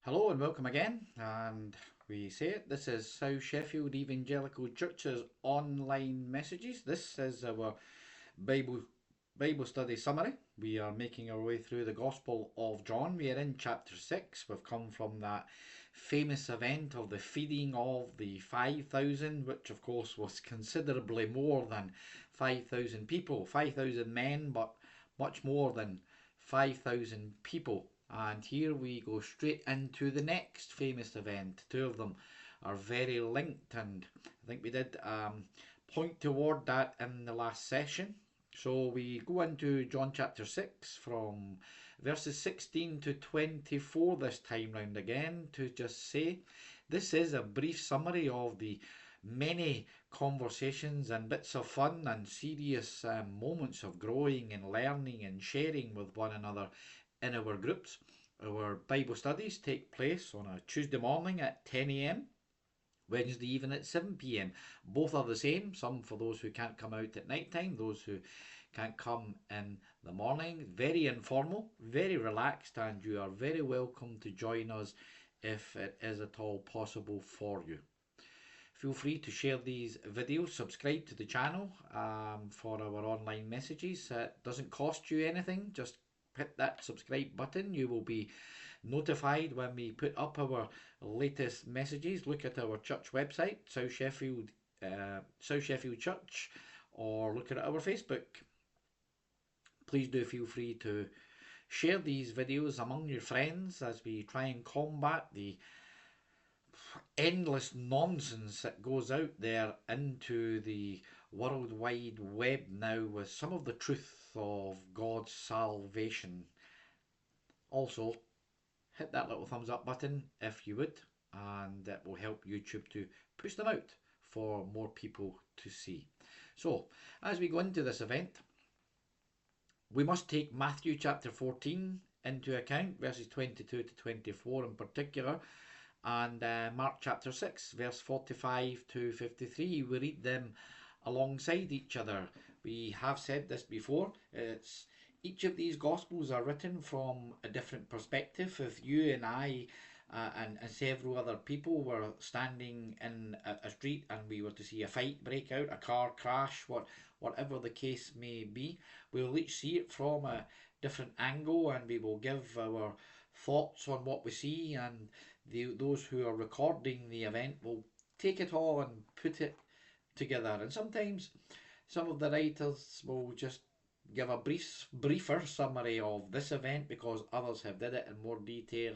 Hello and welcome again. And we say it, this is South Sheffield Evangelical Church's online messages. This is our Bible Bible study summary. We are making our way through the Gospel of John. We are in chapter 6. We've come from that famous event of the feeding of the 5,000, which of course was considerably more than 5,000 people, 5,000 men, but much more than 5,000 people. And here we go straight into the next famous event. Two of them are very linked, and I think we did point toward that in the last session. So we go into John chapter 6 from verses 16 to 24 this time round again, to just say this is a brief summary of the many conversations and bits of fun and serious moments of growing and learning and sharing with one another in our groups. Our Bible studies take place on a Tuesday morning at 10 a.m., Wednesday evening at 7 p.m. Both are the same, some for those who can't come out at night time, those who can't come in the morning. Very informal, very relaxed, and you are very welcome to join us if it is at all possible for you. Feel free to share these videos, subscribe to the channel for our online messages. It doesn't cost you anything, just hit that subscribe button. You will be notified when we put up our latest messages. Look at our church website, South Sheffield Church, or look at our Facebook. Please do feel free to share these videos among your friends as we try and combat the endless nonsense that goes out there into the world wide web now with some of the truth of God's salvation. Also, hit that little thumbs up button if you would, and that will help YouTube to push them out for more people to see. So, as we go into this event, we must take Matthew chapter 14 into account, verses 22 to 24 in particular, and Mark chapter 6, verse 45 to 53. We read them alongside each other. We have said this before. Each of these Gospels are written from a different perspective. If you and I and several other people were standing in a street and we were to see a fight break out, a car crash, whatever the case may be, we'll each see it from a different angle, and we will give our thoughts on what we see, and those who are recording the event will take it all and put it together. And sometimes some of the writers will just give a briefer summary of this event because others have did it in more detail,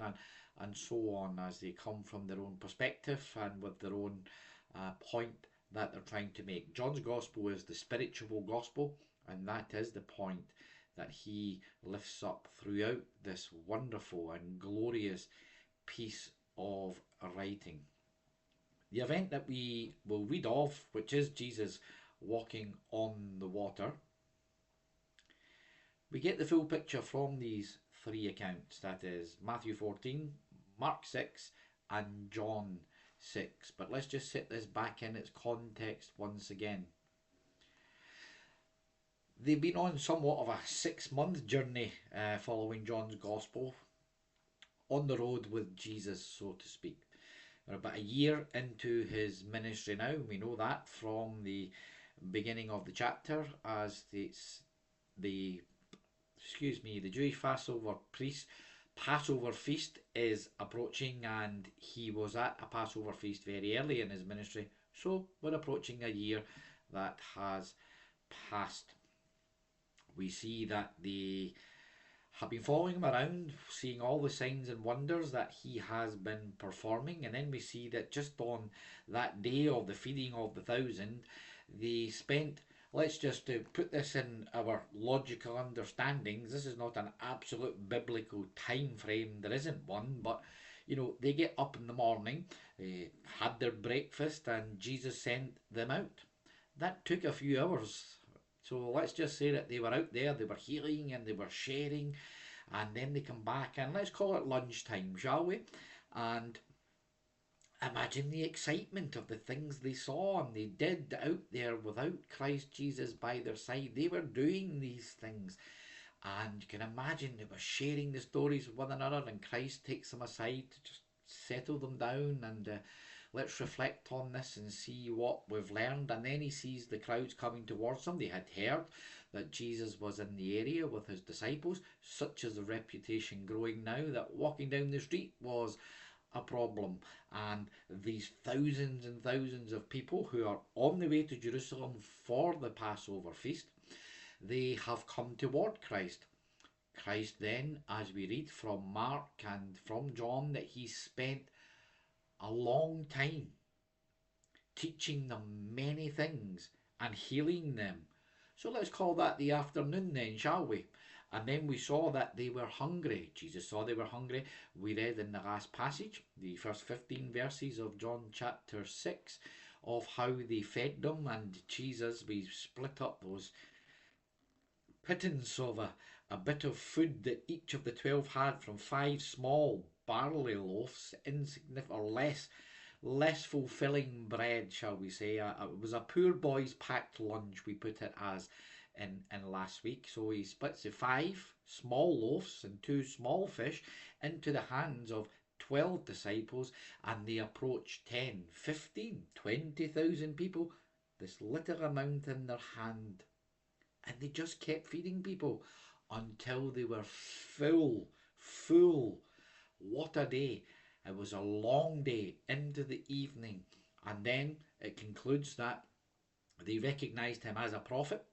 and so on, as they come from their own perspective and with their own point that they're trying to make. John's gospel is the spiritual gospel, and that is the point that he lifts up throughout this wonderful and glorious piece of writing. The event that we will read of, which is Jesus walking on the water, we get the full picture from these three accounts, that is Matthew 14, Mark 6 and John 6. But let's just set this back in its context once again. They've been on somewhat of a 6-month journey following John's Gospel, on the road with Jesus, so to speak. They're about a year into his ministry now. We know that from the beginning of the chapter, as the Jewish Passover feast is approaching, and he was at a Passover feast very early in his ministry. So we're approaching a year that has passed. We see that they have been following him around, seeing all the signs and wonders that he has been performing. And then we see that just on that day of the feeding of the 1,000, they spent, let's just put this in our logical understandings, this is not an absolute biblical time frame, there isn't one, but they get up in the morning, they had their breakfast, and Jesus sent them out. That took a few hours. So let's just say that they were out there, they were healing and they were sharing, and then they come back, and let's call it lunchtime, shall we? And imagine the excitement of the things they saw and they did out there without Christ Jesus by their side. They were doing these things, And you can imagine they were sharing the stories with one another, and Christ takes them aside to just settle them down and let's reflect on this and see what we've learned. And then he sees the crowds coming towards him. They had heard that Jesus was in the area with his disciples. Such is the reputation growing now that walking down the street was a problem. And these thousands and thousands of people who are on the way to Jerusalem for the Passover feast, they have come toward Christ. Christ then, as we read from Mark and from John, that he spent a long time teaching them many things and healing them. So let's call that the afternoon then, shall we? And then we saw that they were hungry. Jesus saw they were hungry. We read in the last passage, the first 15 verses of John chapter 6, of how they fed them. And Jesus, we split up those pittance of a bit of food that each of the 12 had from 5 small barley loaves, insignificant or less fulfilling bread, shall we say. It was a poor boy's packed lunch, we put it as in last week. So he splits the 5 small loaves and 2 small fish into the hands of 12 disciples, and they approach 10, 15, 20,000 people, this little amount in their hand. And they just kept feeding people until they were full. What a day. It was a long day into the evening. And then it concludes that they recognised him as a prophet,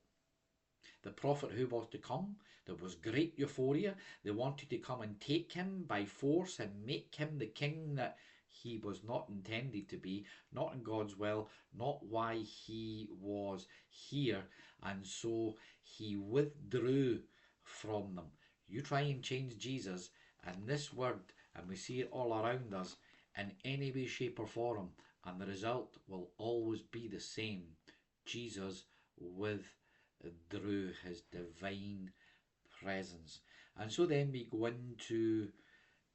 the prophet who was to come. There was great euphoria. They wanted to come and take him by force and make him the king that he was not intended to be, not in God's will, not why he was here. And so he withdrew from them. You try and change Jesus, and this word, and we see it all around us, in any way, shape or form, and the result will always be the same. Jesus withdrew his divine presence. And so then we go into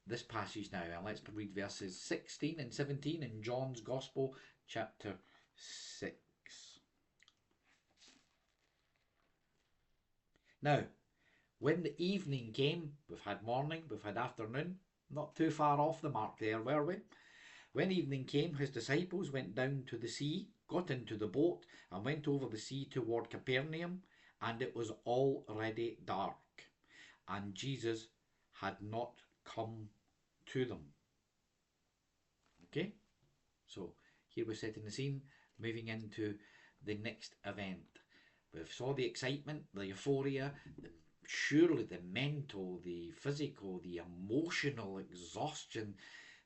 this passage now, and let's read verses 16 and 17 in John's Gospel, chapter 6. Now, when the evening came, we've had morning, we've had afternoon, not too far off the mark there, were we? When evening came, his disciples went down to the sea, got into the boat, and went over the sea toward Capernaum, and it was already dark, and Jesus had not come to them. Okay, so here we're setting the scene, moving into the next event. We saw the excitement, the euphoria, surely the mental, the physical, the emotional exhaustion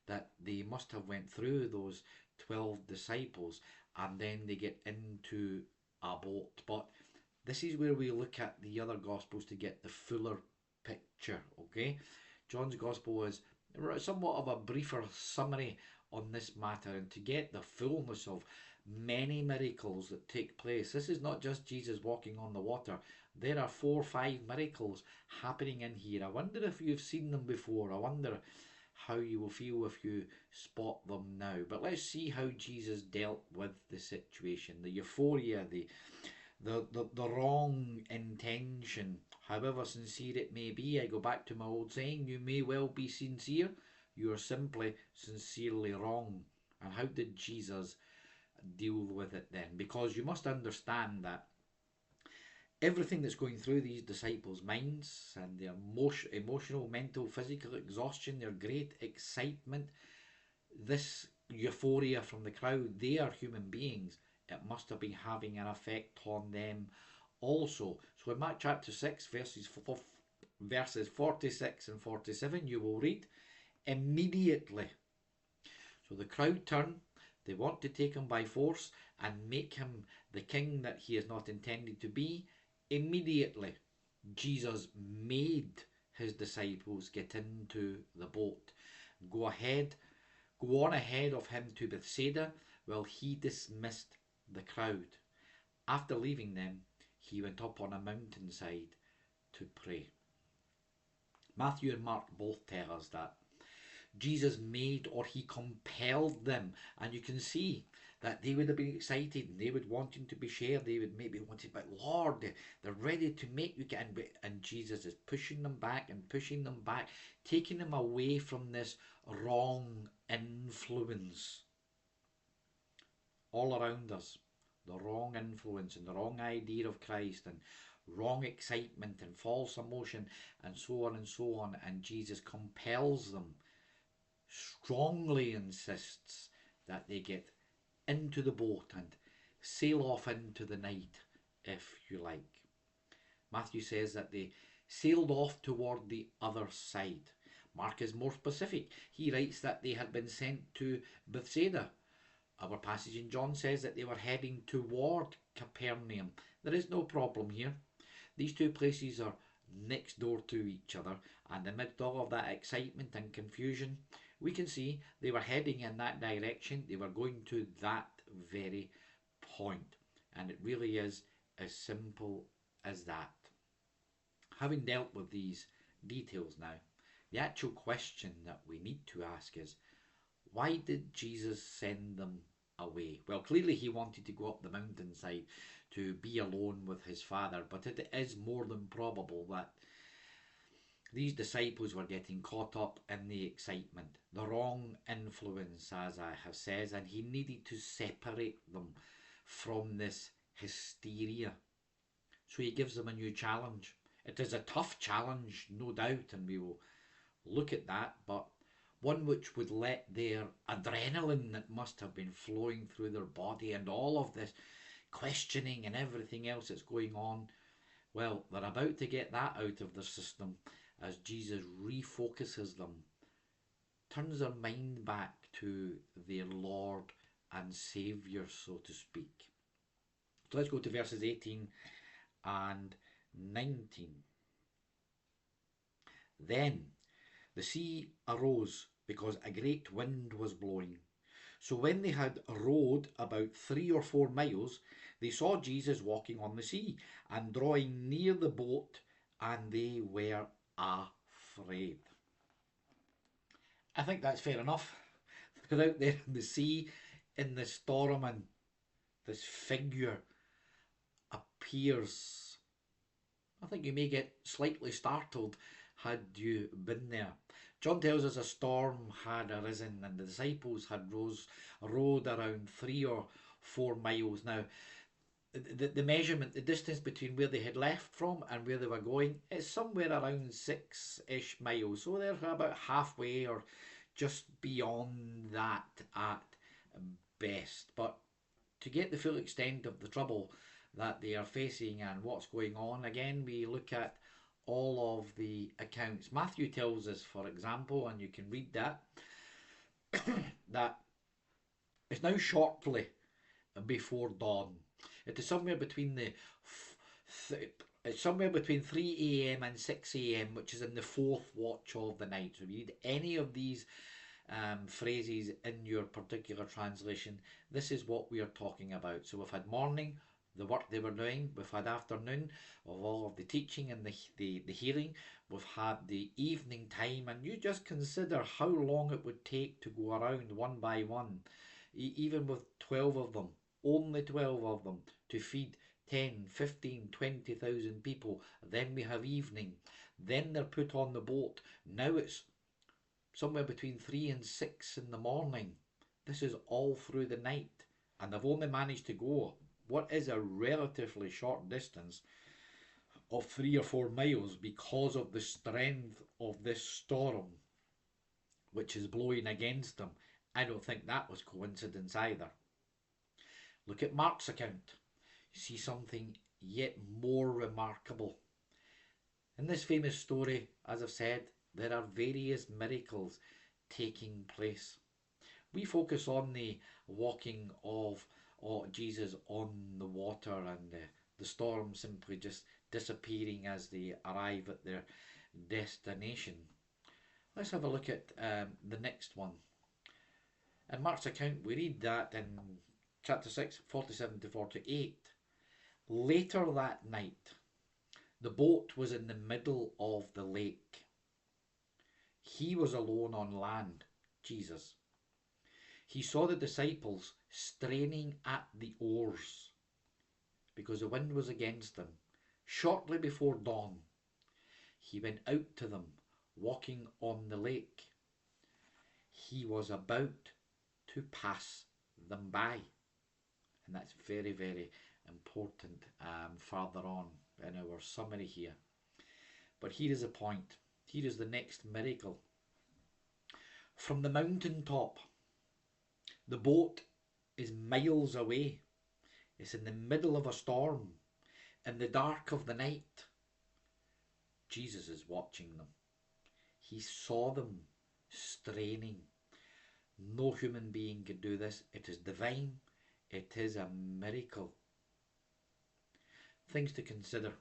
that they must have went through, those 12 disciples, and then they get into a boat. But this is where we look at the other Gospels to get the fuller picture, okay? John's Gospel is somewhat of a briefer summary on this matter, and to get the fullness of many miracles that take place. This is not just Jesus walking on the water. There are 4 or 5 miracles happening in here. I wonder if you've seen them before. I wonder how you will feel if you spot them now. But let's see how Jesus dealt with the situation, the euphoria, the wrong intention, however sincere it may be. I go back to my old saying, you may well be sincere, you are simply sincerely wrong. And how did Jesus deal with it then? Because you must understand that everything that's going through these disciples' minds, and their emotional, mental, physical exhaustion, their great excitement, this euphoria from the crowd, they are human beings. It must have been having an effect on them also. So in Mark chapter 6, verses 46 and 47, you will read, immediately. So the crowd turn. They want to take him by force and make him the king that he is not intended to be. Immediately, Jesus made his disciples get into the boat, go on ahead of him to Bethsaida, while he dismissed the crowd. After leaving them, he went up on a mountainside to pray. Matthew and Mark both tell us that Jesus made, or he compelled them. And you can see that they would have been excited and they would want him to be shared. They would maybe want it, but Lord, they're ready to make you get in. And Jesus is pushing them back and pushing them back, taking them away from this wrong influence all around us. The wrong influence and the wrong idea of Christ and wrong excitement and false emotion and so on and so on. And Jesus compels them, strongly insists that they get into the boat and sail off into the night, if you like. Matthew says that they sailed off toward the other side. Mark is more specific. He writes that they had been sent to Bethsaida. Our passage in John says that they were heading toward Capernaum. There is no problem here. These two places are next door to each other, and amidst all of that excitement and confusion, we can see they were heading in that direction. They were going to that very point. And it really is as simple as that. Having dealt with these details now, the actual question that we need to ask is, why did Jesus send them away? Well, clearly he wanted to go up the mountainside to be alone with his Father, but it is more than probable that these disciples were getting caught up in the excitement, the wrong influence, as I have said, and he needed to separate them from this hysteria. So he gives them a new challenge. It is a tough challenge, no doubt, and we will look at that, but one which would let their adrenaline that must have been flowing through their body and all of this questioning and everything else that's going on, well, they're about to get that out of their system as Jesus refocuses them, turns their mind back to their Lord and Saviour, so to speak. So let's go to verses 18 and 19. Then the sea arose because a great wind was blowing. So when they had rowed about 3 or 4 miles, they saw Jesus walking on the sea and drawing near the boat, and they were afraid. I think that's fair enough. They're out there in the sea, in the storm, and this figure appears. I think you may get slightly startled had you been there. John tells us a storm had arisen and the disciples had rowed around 3 or 4 miles. Now, the measurement, the distance between where they had left from and where they were going is somewhere around 6-ish miles. So they're about halfway or just beyond that at best. But to get the full extent of the trouble that they are facing and what's going on, again, we look at all of the accounts. Matthew tells us, for example, and you can read that, that it's now shortly before dawn. It is somewhere between it's somewhere between 3 a.m. and 6 a.m., which is in the 4th watch of the night. So if you read any of these phrases in your particular translation, this is what we are talking about. So we've had morning, the work they were doing. We've had afternoon of all of the teaching and the hearing. We've had the evening time, and you just consider how long it would take to go around one by one, even with 12 of them, only 12 of them, to feed 10, 15, 20,000 people. Then we have evening. Then they're put on the boat. Now it's somewhere between 3 and 6 in the morning. This is all through the night, and they've only managed to go what is a relatively short distance of 3 or 4 miles because of the strength of this storm which is blowing against them. I don't think that was coincidence either. Look at Mark's account. You see something yet more remarkable. In this famous story, as I've said, there are various miracles taking place. We focus on the walking of Jesus on the water and the storm simply just disappearing as they arrive at their destination. Let's have a look at the next one. In Mark's account, we read that in chapter 6, 47 to 48. Later that night, the boat was in the middle of the lake. He was alone on land, Jesus. He saw the disciples straining at the oars because the wind was against them. Shortly before dawn, he went out to them, walking on the lake. He was about to pass them by. And that's very, very important further on in our summary here. But here is a point. Here is the next miracle. From the mountain top, the boat is miles away. It's in the middle of a storm, in the dark of the night. Jesus is watching them. He saw them straining. No human being could do this. It is divine. It is a miracle. Things to consider.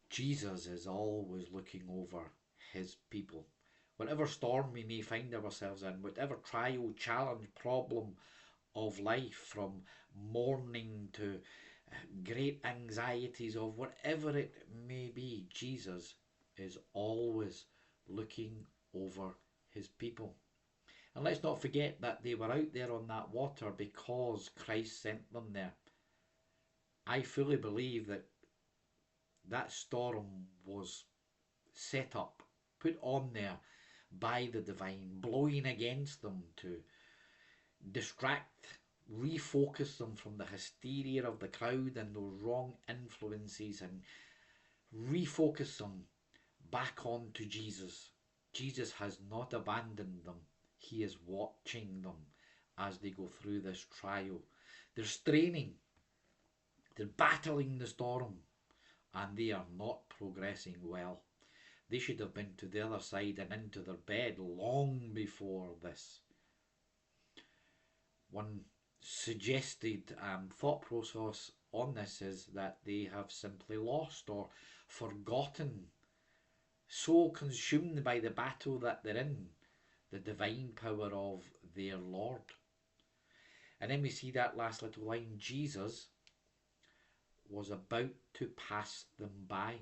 Jesus is always looking over his people. Whatever storm we may find ourselves in, whatever trial, challenge, problem of life, from mourning to great anxieties of whatever it may be, Jesus is always looking over his people. And let's not forget that they were out there on that water because Christ sent them there. I fully believe that that storm was set up, put on there by the divine, blowing against them to distract, refocus them from the hysteria of the crowd and those wrong influences, and refocus them back on to Jesus. Jesus has not abandoned them. He is watching them as they go through this trial. They're straining, they're battling the storm, and they are not progressing well. They should have been to the other side and into their bed long before this. One suggested thought process on this is that they have simply lost or forgotten, so consumed by the battle that they're in, the divine power of their Lord. And then we see that last little line, Jesus was about to pass them by.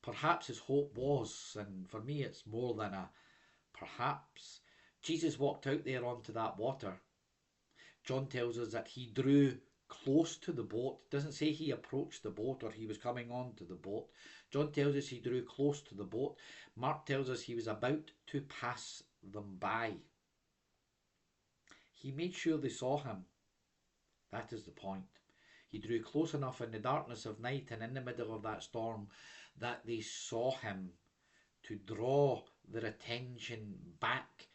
Perhaps his hope was, and for me it's more than a perhaps, Jesus walked out there onto that water. John tells us that he drew close to the boat. It doesn't say he approached the boat or he was coming on to the boat. John tells us he drew close to the boat. Mark tells us he was about to pass them by. He made sure they saw him. That is the point. He drew close enough in the darkness of night and in the middle of that storm that they saw him, to draw their attention back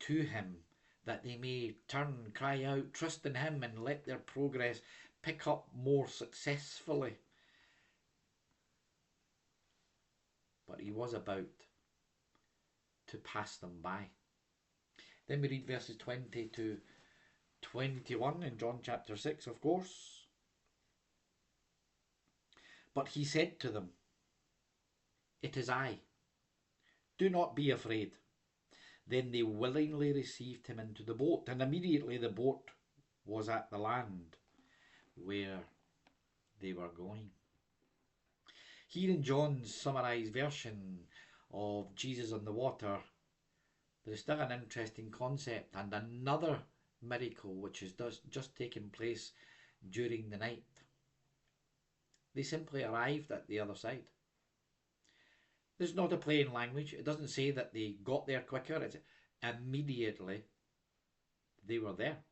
to him, that they may turn, cry out, trust in him, and let their progress pick up more successfully. But he was about to pass them by. Then we read verses 20 to 21 in John chapter 6, of course. But he said to them, "It is I. Do not be afraid." Then they willingly received him into the boat, and immediately the boat was at the land where they were going. Here in John's summarised version of Jesus on the water, there's still an interesting concept and another miracle which has just taken place during the night. They simply arrived at the other side. There's not a plain language. It doesn't say that they got there quicker. It's immediately they were there.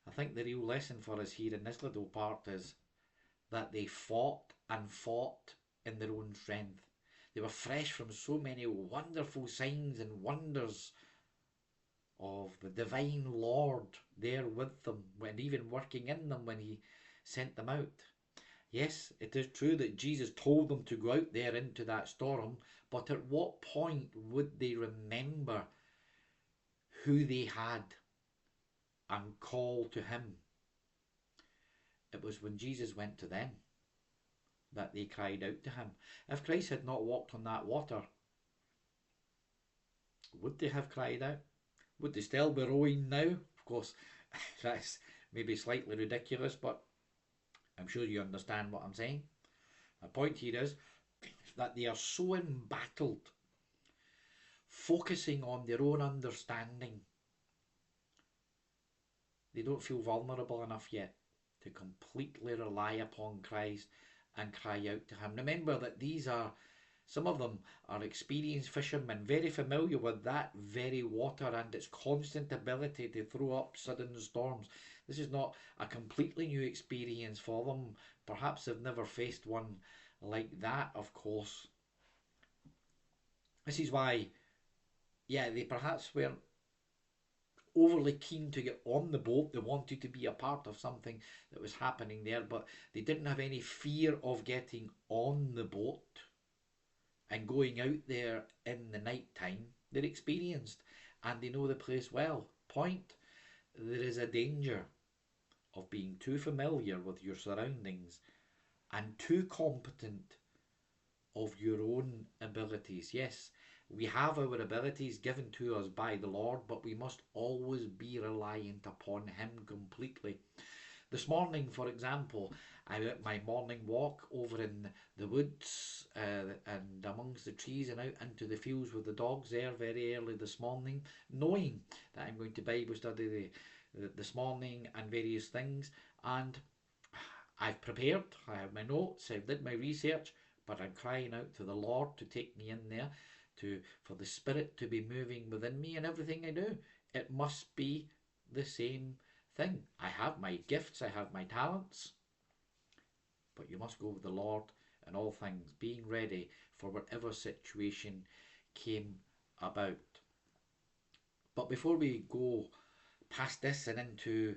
I think the real lesson for us here in this little part is that they fought and fought in their own strength. They were fresh from so many wonderful signs and wonders of the divine Lord there with them, and even working in them when he sent them out. Yes, it is true that Jesus told them to go out there into that storm, but at what point would they remember who they had and call to him? It was when Jesus went to them that they cried out to him. If Christ had not walked on that water, would they have cried out? Would they still be rowing now? Of course, that's maybe slightly ridiculous, but I'm sure you understand what I'm saying. My point here is that they are so embattled, focusing on their own understanding, they don't feel vulnerable enough yet to completely rely upon Christ and cry out to Him. Remember that some of them are experienced fishermen, very familiar with that very water and its constant ability to throw up sudden storms. This is not a completely new experience for them. Perhaps they've never faced one like that, of course. This is why, yeah, they perhaps weren't overly keen to get on the boat. They wanted to be a part of something that was happening there, but they didn't have any fear of getting on the boat and going out there in the night time. They're experienced and they know the place well. Point: there is a danger of being too familiar with your surroundings and too competent of your own abilities. Yes, we have our abilities given to us by the Lord, but we must always be reliant upon Him completely. This morning, for example, I went my morning walk over in the woods and amongst the trees and out into the fields with the dogs there very early this morning, knowing that I'm going to Bible study this morning and various things. And I've prepared, I have my notes, I've did my research, but I'm crying out to the Lord to take me in there, for the Spirit to be moving within me in everything I do. It must be the same thing. I have my gifts, I have my talents, but you must go with the Lord in all things, being ready for whatever situation came about. But before we go past this and into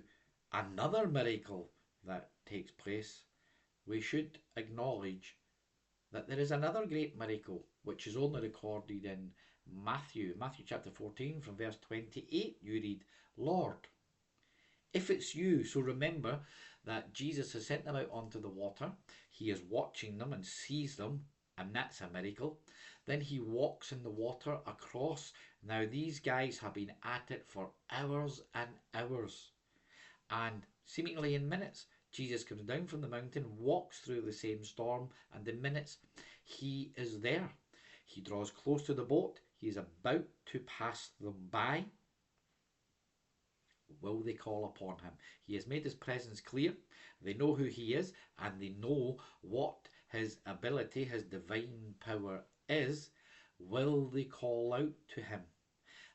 another miracle that takes place, we should acknowledge that there is another great miracle which is only recorded in Matthew chapter 14 from verse 28. You read, Lord, if it's you. So remember that Jesus has sent them out onto the water. He is watching them and sees them, and that's a miracle. Then he walks in the water across. Now these guys have been at it for hours and hours, and seemingly in minutes Jesus comes down from the mountain, walks through the same storm, and in minutes he is there. He draws close to the boat. He is about to pass them by. Will they call upon him? He has made his presence clear. They know who he is, and they know what his ability, his divine power is. Will they call out to him?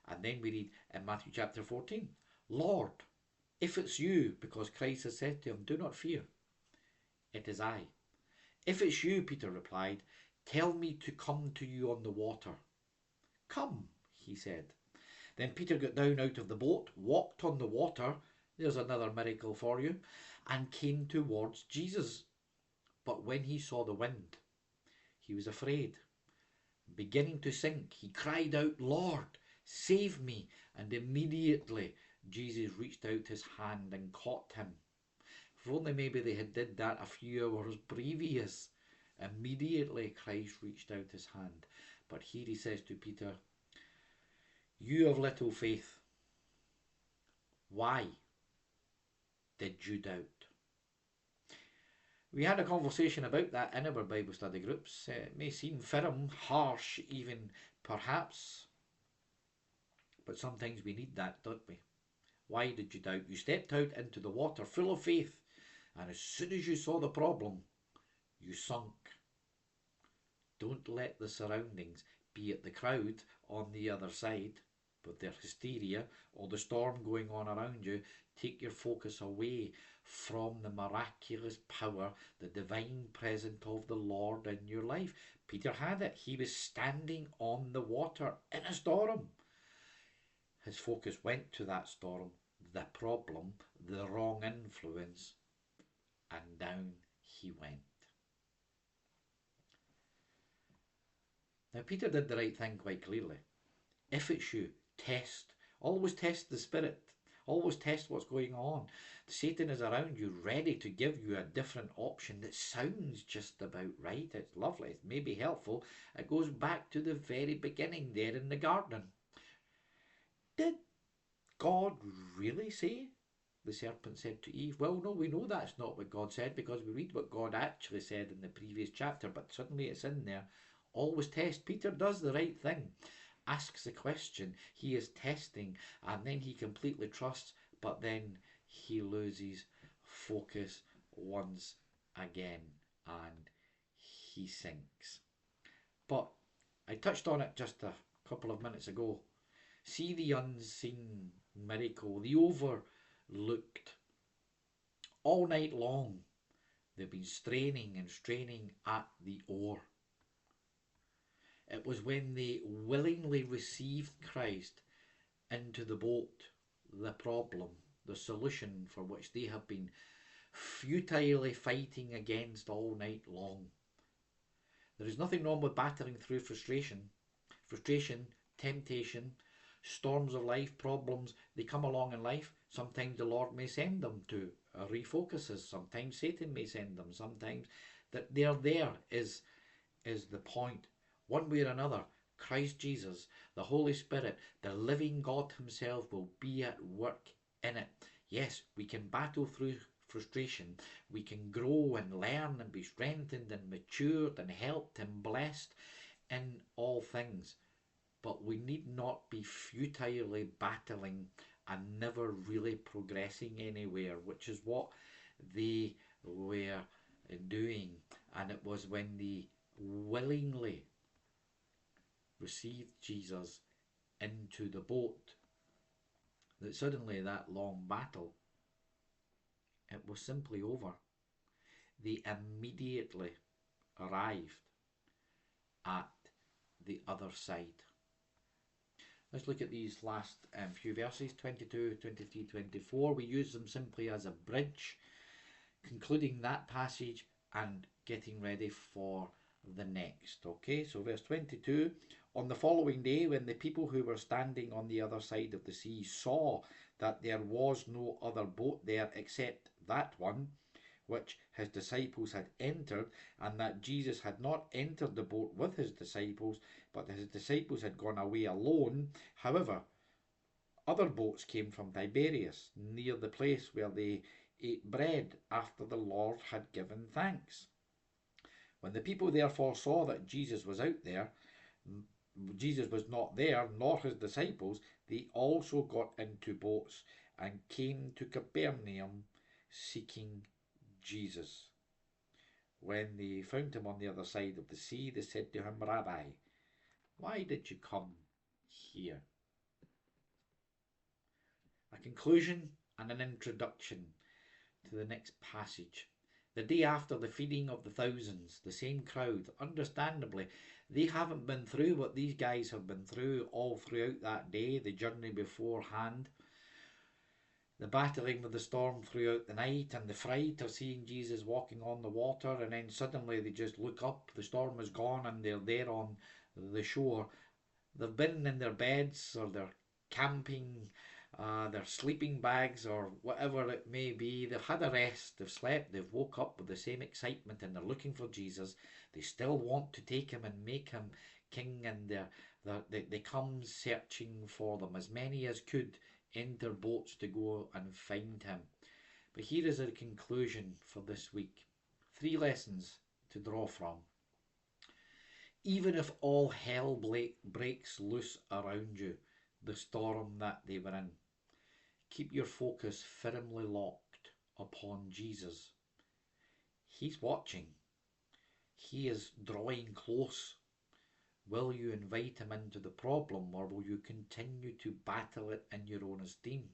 And then we read in Matthew chapter 14, Lord, if it's you, because Christ has said to him, do not fear, it is I. If it's you, Peter replied, tell me to come to you on the water. Come, he said. Then Peter got down out of the boat, walked on the water, there's another miracle for you, and came towards Jesus. But when he saw the wind, he was afraid. Beginning to sink, he cried out, Lord, save me. And immediately Jesus reached out his hand and caught him. If only maybe they had did that a few hours previous. Immediately Christ reached out his hand. But here he says to Peter, you have little faith. Why did you doubt? We had a conversation about that in our Bible study groups. It may seem firm, harsh even, perhaps. But sometimes we need that, don't we? Why did you doubt? You stepped out into the water full of faith, and as soon as you saw the problem, you sunk. Don't let the surroundings, be it the crowd on the other side, with their hysteria or the storm going on around you, take your focus away from the miraculous power, the divine presence of the Lord in your life. Peter had it. He was standing on the water in a storm. His focus went to that storm, the problem, the wrong influence, and down he went. Now Peter did the right thing quite clearly. If it's you, test. Always test the Spirit. Always test what's going on. Satan is around you, ready to give you a different option that sounds just about right. It's lovely. It may be helpful. It goes back to the very beginning there in the garden. Did God really say? The serpent said to Eve. Well, no, we know that's not what God said, because we read what God actually said in the previous chapter, but suddenly it's in there. Always test. Peter does the right thing, asks the question, he is testing, and then he completely trusts, but then he loses focus once again and he sinks. But I touched on it just a couple of minutes ago. See the unseen miracle, the overlooked. All night long, they've been straining and straining at the oar. It was when they willingly received Christ into the boat, the problem, the solution for which they have been futilely fighting against all night long. There is nothing wrong with battering through frustration. Frustration, temptation, storms of life, problems, they come along in life. Sometimes the Lord may send them to refocus us. Sometimes Satan may send them. Sometimes that they're there is the point. One way or another, Christ Jesus, the Holy Spirit, the living God himself will be at work in it. Yes, we can battle through frustration. We can grow and learn and be strengthened and matured and helped and blessed in all things. But we need not be futilely battling and never really progressing anywhere, which is what they were doing. And it was when they willingly received Jesus into the boat that suddenly that long battle, it was simply over. They immediately arrived at the other side. Let's look at these last few verses, 22, 23, 24. We use them simply as a bridge, concluding that passage and getting ready for the next. Okay, so verse 22. On the following day, when the people who were standing on the other side of the sea saw that there was no other boat there except that one which his disciples had entered, and that Jesus had not entered the boat with his disciples, but his disciples had gone away alone. However, other boats came from Tiberias, near the place where they ate bread after the Lord had given thanks. When the people therefore saw that Jesus was out there, Jesus was not there, nor his disciples, they also got into boats and came to Capernaum seeking Jesus. When they found him on the other side of the sea, they said to him, Rabbi, why did you come here? A conclusion and an introduction to the next passage. The day after the feeding of the thousands, the same crowd, understandably, they haven't been through what these guys have been through all throughout that day, the journey beforehand, the battling with the storm throughout the night, and the fright of seeing Jesus walking on the water, and then suddenly they just look up, the storm is gone, and they're there on the shore. They've been in their beds, or they're camping, their sleeping bags, or whatever it may be. They've had a rest, they've slept, they've woke up with the same excitement, and they're looking for Jesus. They still want to take him and make him king, and they come searching for them, as many as could enter boats to go and find him. But here is a conclusion for this week. 3 lessons to draw from. Even if all hell breaks loose around you, the storm that they were in, keep your focus firmly locked upon Jesus. He's watching. He is drawing close. Will you invite him into the problem, or will you continue to battle it in your own esteem?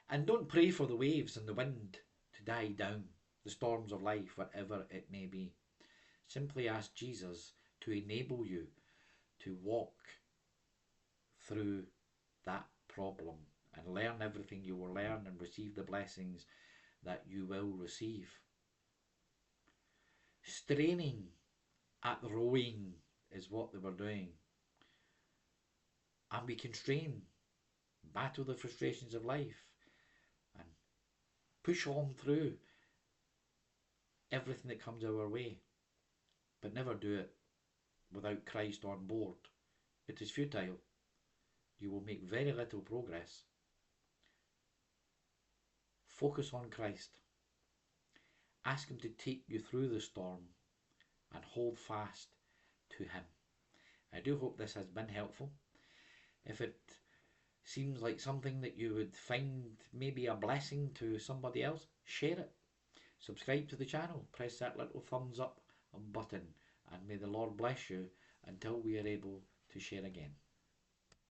And don't pray for the waves and the wind to die down, the storms of life, whatever it may be. Simply ask Jesus to enable you to walk through that problem and learn everything you will learn and receive the blessings that you will receive. Straining at rowing is what they were doing. And we can strain, battle the frustrations of life, and push on through everything that comes our way. But never do it without Christ on board. It is futile. You will make very little progress. Focus on Christ. Ask him to take you through the storm, and hold fast to Him. I do hope this has been helpful. If it seems like something that you would find maybe a blessing to somebody else, share it. Subscribe to the channel, press that little thumbs up button, and may the Lord bless you until we are able to share again.